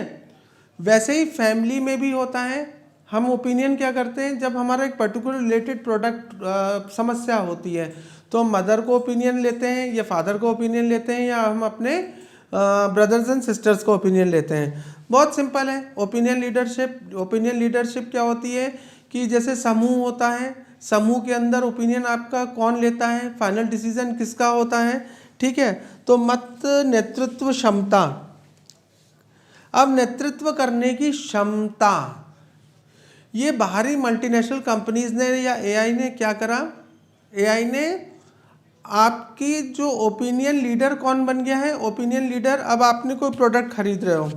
वैसे ही फैमिली में भी होता है। हम ओपिनियन क्या करते हैं, जब हमारा एक पर्टिकुलर रिलेटेड प्रोडक्ट समस्या होती है, तो हम मदर को ओपिनियन लेते हैं या फादर को ओपिनियन लेते हैं या हम अपने ब्रदर्स एंड सिस्टर्स को ओपिनियन लेते हैं? बहुत सिंपल है। ओपिनियन लीडरशिप क्या होती है कि जैसे समूह होता है, समूह के अंदर ओपिनियन आपका कौन लेता है, फाइनल डिसीजन किसका होता है, ठीक है। तो मत नेतृत्व क्षमता, अब नेतृत्व करने की क्षमता, ये बाहरी मल्टीनेशनल कंपनीज ने या एआई ने क्या करा, एआई ने आपकी जो ओपिनियन लीडर कौन बन गया है, ओपिनियन लीडर। अब आपने कोई प्रोडक्ट खरीद रहे हो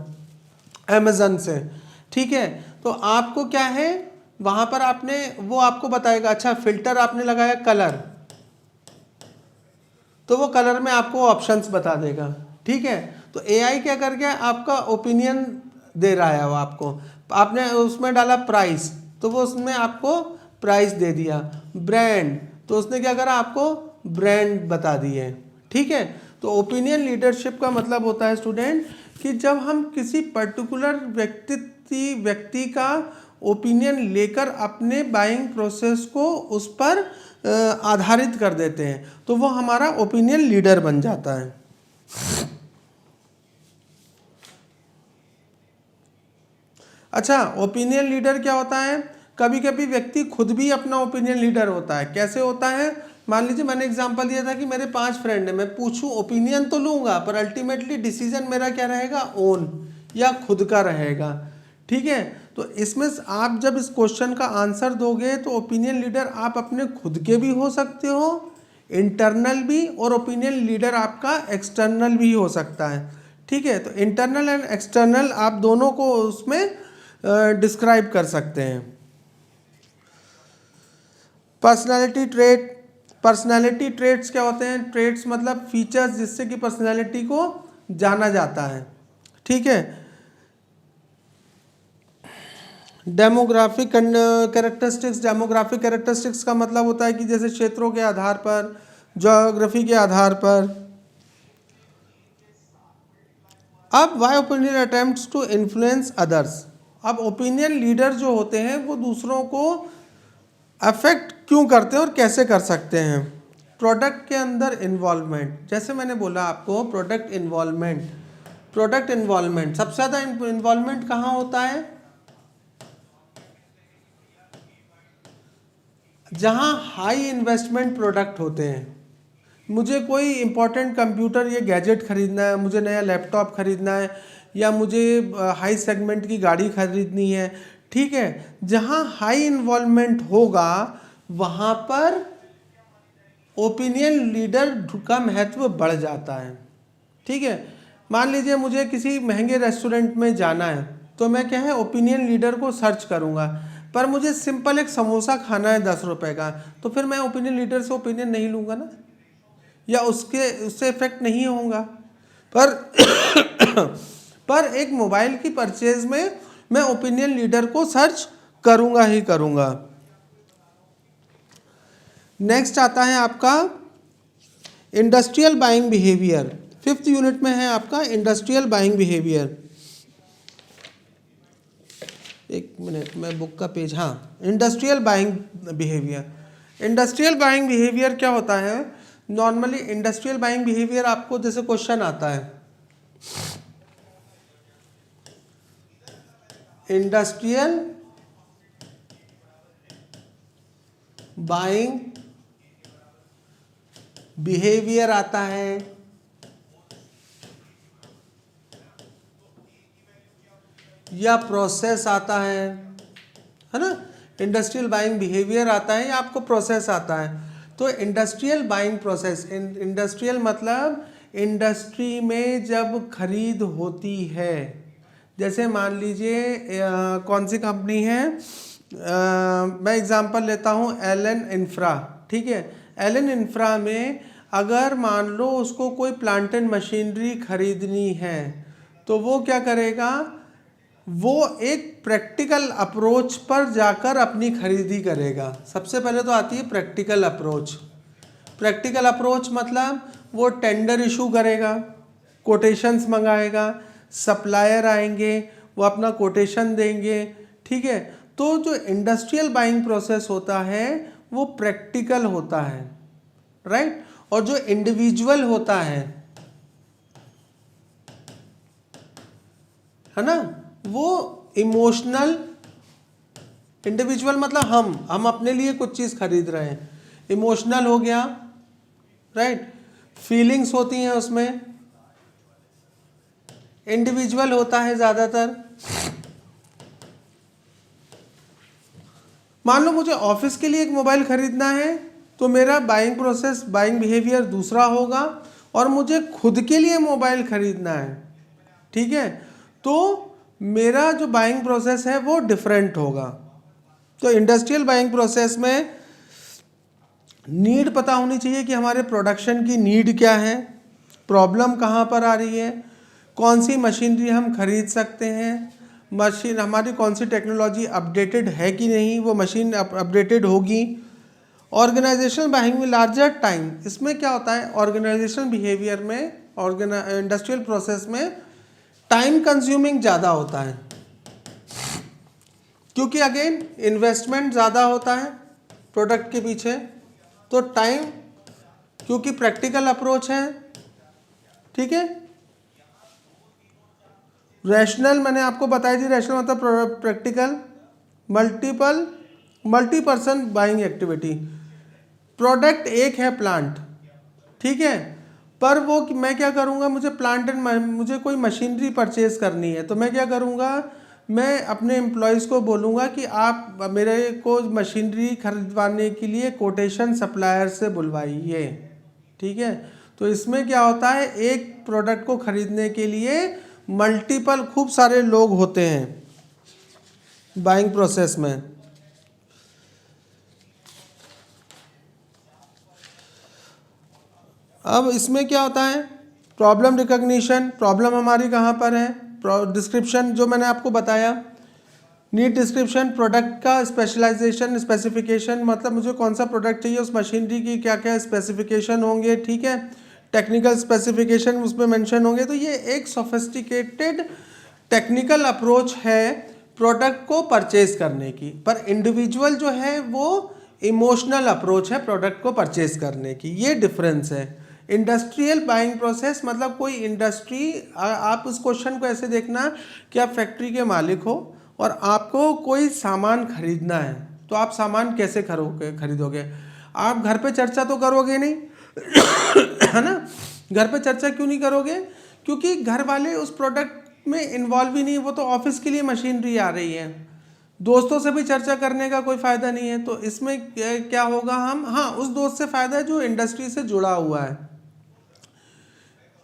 अमेज़न से, ठीक है, तो आपको क्या है वहाँ पर आपने, वो आपको बताएगा, अच्छा फिल्टर आपने लगाया कलर, तो वो कलर में आपको ऑप्शंस बता देगा, ठीक है। तो एआई क्या कर गया, आपका ओपिनियन दे रहा है वो आपको। आपने उसमें डाला प्राइस, तो वो उसमें आपको प्राइस दे दिया। ब्रांड, तो उसने क्या करा, आपको ब्रांड बता दिए, ठीक है। तो ओपिनियन लीडरशिप का मतलब होता है स्टूडेंट कि जब हम किसी पर्टिकुलर व्यक्ति का ओपिनियन लेकर अपने बाइंग प्रोसेस को उस पर आधारित कर देते हैं, तो वो हमारा ओपिनियन लीडर बन जाता है। अच्छा, ओपिनियन लीडर क्या होता है, कभी कभी व्यक्ति खुद भी अपना ओपिनियन लीडर होता है। कैसे होता है, मान लीजिए मैंने एग्जांपल दिया था कि मेरे 5 फ्रेंड हैं, मैं पूछूं ओपिनियन तो लूंगा पर अल्टीमेटली डिसीजन मेरा क्या रहेगा, ओन या खुद का रहेगा, ठीक है। तो इसमें आप जब इस क्वेश्चन का आंसर दोगे तो ओपिनियन लीडर आप अपने खुद के भी हो सकते हो, इंटरनल भी, और ओपिनियन लीडर आपका एक्सटर्नल भी हो सकता है, ठीक है। तो इंटरनल एंड एक्सटर्नल आप दोनों को उसमें डिस्क्राइब कर सकते हैं। पर्सनालिटी ट्रेट्स क्या होते हैं, ट्रेट्स मतलब फीचर्स जिससे कि पर्सनालिटी को जाना जाता है, ठीक है। डेमोग्राफिक कैरेक्टरिस्टिक्स का मतलब होता है कि जैसे क्षेत्रों के आधार पर, ज्योग्राफी के आधार पर। अब why opinion attempts to influence others, अब ओपिनियन लीडर जो होते हैं वो दूसरों को अफेक्ट क्यों करते हैं और कैसे कर सकते हैं। प्रोडक्ट के अंदर इन्वॉल्वमेंट, जैसे मैंने बोला आपको प्रोडक्ट इन्वॉल्वमेंट सबसे ज़्यादा इन्वॉल्वमेंट कहाँ होता है, जहाँ हाई इन्वेस्टमेंट प्रोडक्ट होते हैं। मुझे कोई इंपॉर्टेंट कंप्यूटर या गैजेट खरीदना है, मुझे नया लैपटॉप खरीदना है, या मुझे हाई सेगमेंट की गाड़ी खरीदनी है, ठीक है। जहाँ हाई इन्वॉल्वमेंट होगा वहाँ पर ओपिनियन लीडर का महत्व बढ़ जाता है, ठीक है। मान लीजिए मुझे किसी महंगे रेस्टोरेंट में जाना है, तो मैं क्या है ओपिनियन लीडर को सर्च करूँगा, पर मुझे सिंपल एक समोसा खाना है 10 रुपये का, तो फिर मैं ओपिनियन लीडर से ओपिनियन नहीं लूँगा ना, या उससे इफेक्ट नहीं होगा। पर एक मोबाइल की परचेज में मैं ओपिनियन लीडर को सर्च करूँगा ही करूँगा। नेक्स्ट आता है आपका industrial buying behaviour, 5th unit में है आपका इंडस्ट्रियल बाइंग बिहेवियर। एक मिनट, मैं बुक का पेज, हाँ, इंडस्ट्रियल बाइंग बिहेवियर क्या होता है। नॉर्मली इंडस्ट्रियल बाइंग बिहेवियर आपको जैसे क्वेश्चन आता है, इंडस्ट्रियल बाइंग बिहेवियर आता है, या प्रोसेस आता है ना। इंडस्ट्रियल बाइंग बिहेवियर आता है या आपको प्रोसेस आता है। तो इंडस्ट्रियल बाइंग प्रोसेस, इंडस्ट्रियल मतलब इंडस्ट्री में जब खरीद होती है, जैसे मान लीजिए कौन सी कंपनी है, मैं एग्जांपल लेता हूँ एलन इंफ्रा, ठीक है। एलन इंफ्रा में अगर मान लो उसको कोई प्लांट एंड मशीनरी खरीदनी है, तो वो क्या करेगा, वो एक प्रैक्टिकल अप्रोच पर जाकर अपनी खरीदी करेगा। सबसे पहले तो आती है प्रैक्टिकल अप्रोच। प्रैक्टिकल अप्रोच मतलब वो टेंडर इशू करेगा, कोटेशंस मंगाएगा, सप्लायर आएंगे, वो अपना कोटेशन देंगे, ठीक है। तो जो इंडस्ट्रियल बाइंग प्रोसेस होता है वो प्रैक्टिकल होता है, राइट। और जो इंडिविजुअल होता है ना, वो इमोशनल, इंडिविजुअल मतलब हम अपने लिए कुछ चीज़ खरीद रहे हैं, इमोशनल हो गया, राइट, फीलिंग्स होती हैं उसमें, इंडिविजुअल होता है ज़्यादातर। मान लो मुझे ऑफिस के लिए एक मोबाइल खरीदना है तो मेरा बाइंग प्रोसेस, बाइंग बिहेवियर दूसरा होगा, और मुझे खुद के लिए मोबाइल खरीदना है, ठीक है, तो मेरा जो बाइंग प्रोसेस है वो डिफरेंट होगा। तो इंडस्ट्रियल बाइंग प्रोसेस में नीड पता होनी चाहिए कि हमारे प्रोडक्शन की नीड क्या है, प्रॉब्लम कहाँ पर आ रही है, कौन सी मशीनरी हम खरीद सकते हैं, मशीन हमारी कौन सी टेक्नोलॉजी अपडेटेड है कि नहीं, वो मशीन अपडेटेड होगी। ऑर्गेनाइजेशनल बाइंग में लार्जर टाइम, इसमें क्या होता है ऑर्गेनाइजेशनल बिहेवियर में, इंडस्ट्रियल प्रोसेस में टाइम कंज्यूमिंग ज़्यादा होता है, क्योंकि अगेन इन्वेस्टमेंट ज़्यादा होता है प्रोडक्ट के पीछे, तो टाइम, क्योंकि प्रैक्टिकल अप्रोच है, ठीक है। रैशनल मैंने आपको बताई थी, रैशनल मतलब practical, multi person buying activity. Product एक है प्लांट, ठीक है, पर वो मैं क्या करूँगा, मुझे कोई मशीनरी परचेज करनी है, तो मैं क्या करूँगा, मैं अपने एम्प्लॉयज़ को बोलूँगा कि आप मेरे को मशीनरी खरीदवाने के लिए कोटेशन सप्लायर से बुलवाइए, ठीक है। तो इसमें क्या होता है, एक प्रोडक्ट को खरीदने के लिए मल्टीपल, खूब सारे लोग होते हैं बाइंग प्रोसेस में। अब इसमें क्या होता है, प्रॉब्लम रिकॉग्निशन, प्रॉब्लम हमारी कहाँ पर है, डिस्क्रिप्शन जो मैंने आपको बताया, नीड डिस्क्रिप्शन, प्रोडक्ट का स्पेशलाइजेशन, स्पेसिफिकेशन, मतलब मुझे कौन सा प्रोडक्ट चाहिए, उस मशीनरी की क्या क्या स्पेसिफिकेशन होंगे, ठीक है, टेक्निकल स्पेसिफिकेशन उसमें मेंशन होंगे। तो ये एक सोफिस्टिकेटेड टेक्निकल अप्रोच है प्रोडक्ट को परचेज करने की, पर इंडिविजुअल जो है वो इमोशनल अप्रोच है प्रोडक्ट को परचेज करने की, ये डिफरेंस है। इंडस्ट्रियल बाइंग प्रोसेस मतलब कोई इंडस्ट्री, आप उस क्वेश्चन को ऐसे देखना कि आप फैक्ट्री के मालिक हो और आपको कोई सामान खरीदना है, तो आप सामान कैसे खरीदोगे, आप घर पे चर्चा तो करोगे नहीं है ना। घर पे चर्चा क्यों नहीं करोगे, क्योंकि घर वाले उस प्रोडक्ट में इन्वॉल्व ही नहीं, वो तो ऑफिस के लिए मशीनरी आ रही है, दोस्तों से भी चर्चा करने का कोई फ़ायदा नहीं है। तो इसमें क्या होगा, हम हाँ उस दोस्त से फ़ायदा है जो इंडस्ट्री से जुड़ा हुआ है,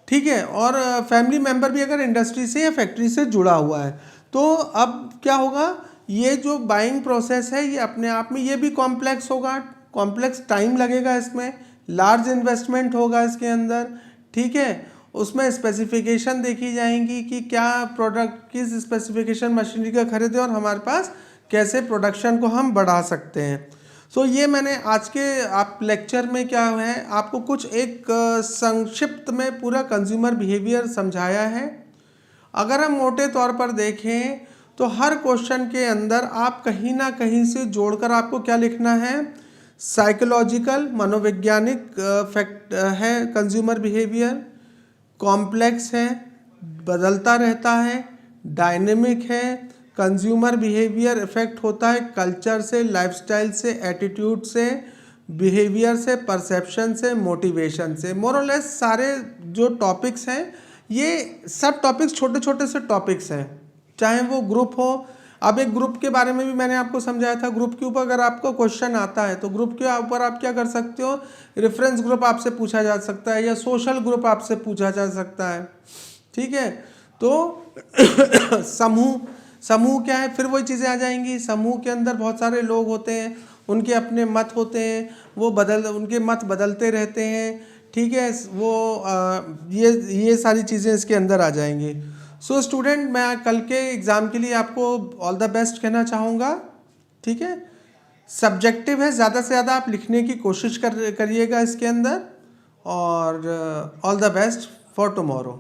ठीक है, और फैमिली मेम्बर भी अगर इंडस्ट्री से या फैक्ट्री से जुड़ा हुआ है। तो अब क्या होगा, ये जो बाइंग प्रोसेस है ये अपने आप में ये भी कॉम्प्लेक्स होगा, कॉम्प्लेक्स टाइम लगेगा इसमें, लार्ज इन्वेस्टमेंट होगा इसके अंदर, ठीक है। उसमें स्पेसिफिकेशन देखी जाएंगी कि क्या प्रोडक्ट, किस स्पेसिफिकेशन मशीनरी का खरीदे और हमारे पास कैसे प्रोडक्शन को हम बढ़ा सकते हैं। सो ये मैंने आज के आप लेक्चर में क्या है आपको कुछ एक संक्षिप्त में पूरा कंज्यूमर बिहेवियर समझाया है। अगर हम मोटे तौर पर देखें तो हर क्वेश्चन के अंदर आप कहीं ना कहीं से जोड़कर आपको क्या लिखना है, साइकोलॉजिकल, मनोवैज्ञानिक फैक्ट है कंज्यूमर बिहेवियर, कॉम्प्लेक्स है, बदलता रहता है, डायनेमिक है। कंज्यूमर बिहेवियर इफेक्ट होता है कल्चर से, लाइफस्टाइल से, एटीट्यूड से, बिहेवियर से, परसेप्शन से, मोटिवेशन से। मोर और लेस सारे जो टॉपिक्स हैं ये सब टॉपिक्स छोटे छोटे से टॉपिक्स हैं, चाहे वो ग्रुप हो। अब एक ग्रुप के बारे में भी मैंने आपको समझाया था, ग्रुप के ऊपर अगर आपको क्वेश्चन आता है तो ग्रुप के ऊपर आप क्या कर सकते हो, रेफरेंस ग्रुप आपसे पूछा जा सकता है या सोशल ग्रुप आपसे पूछा जा सकता है, ठीक है। तो समूह क्या है, फिर वही चीज़ें आ जाएंगी। समूह के अंदर बहुत सारे लोग होते हैं, उनके अपने मत होते हैं, वो उनके मत बदलते रहते हैं, ठीक है। वो ये सारी चीज़ें इसके अंदर आ जाएंगी। सो स्टूडेंट, मैं कल के एग्ज़ाम के लिए आपको ऑल द बेस्ट कहना चाहूँगा, ठीक है। सब्जेक्टिव है, ज़्यादा से ज़्यादा आप लिखने की कोशिश करिएगा इसके अंदर, और all the best for tomorrow.